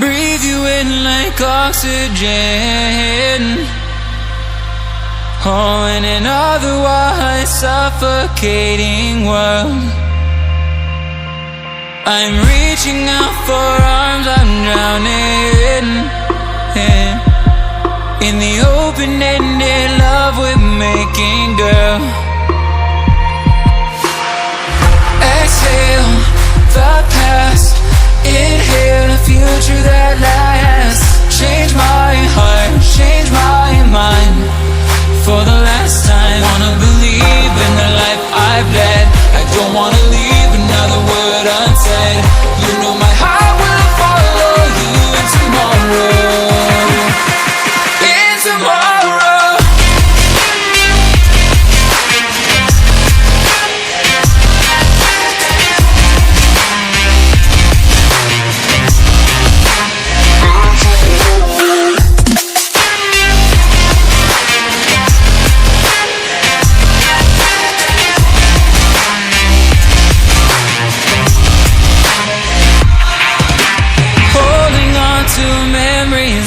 Breathe you in like oxygen. Oh, in an otherwise suffocating world, I'm reaching out for arms, I'm drowning in the open-ended love we're making, girl. Exhale the past, inhale a future that lasts. Change my heart, change my mind for the last time. Wanna believe in the life I've led. I don't wanna leave another word unsaid. You know my heart will follow you in tomorrow. In tomorrow.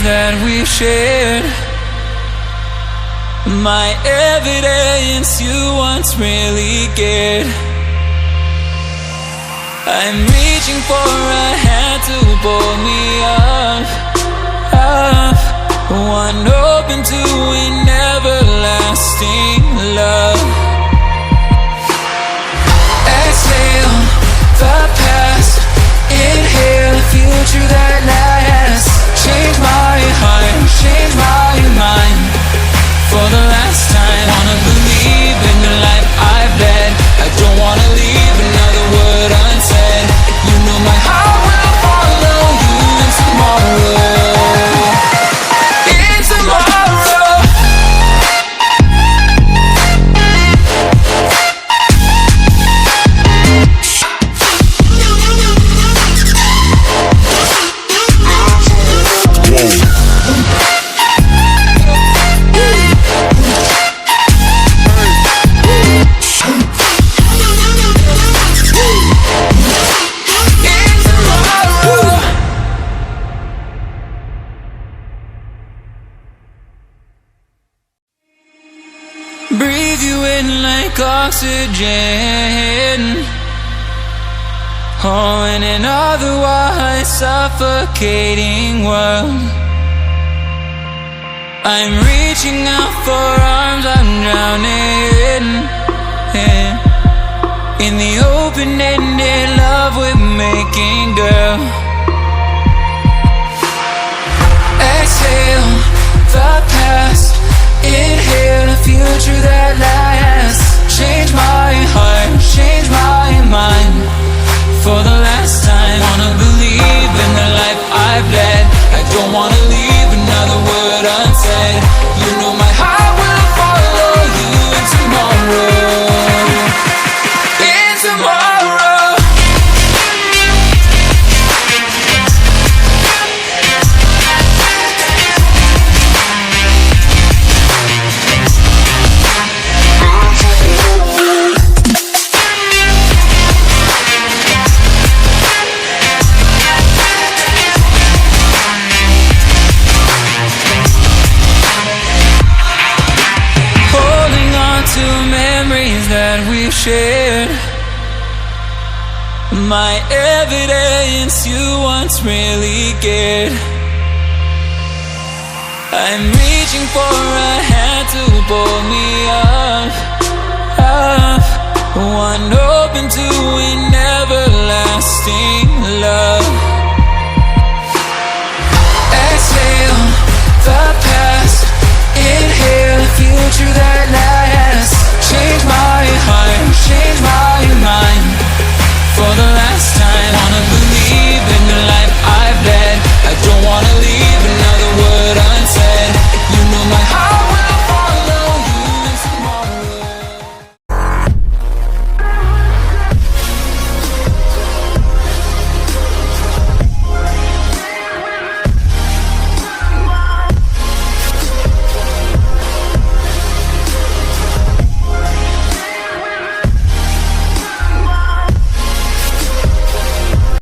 That we've shared, my evidence you once really cared. I'm reaching for a hand to pull me up, up, one open to an everlasting love. Exhale the past, inhale a future that lasts. Change my heart, change my mind for the last time. Wanna believe in the life I've led. I don't wanna leave another word unsaid. You know my heart will follow you in tomorrow. In tomorrow. Breathe you in like oxygen. Oh, in an otherwise suffocating world, I'm reaching out for arms, I'm drowning in the open-ended love we're making, girl. Exhale the past, inhale a future that lasts. Change my heart, change my mind for the last time. Wanna believe in the life I've led. I don't wanna leave another word unsaid. You know my heart will follow you in tomorrow. In tomorrow. That we've shared, my evidence you once really cared. I'm reaching for a hand to pull me up, up, one open to an everlasting love.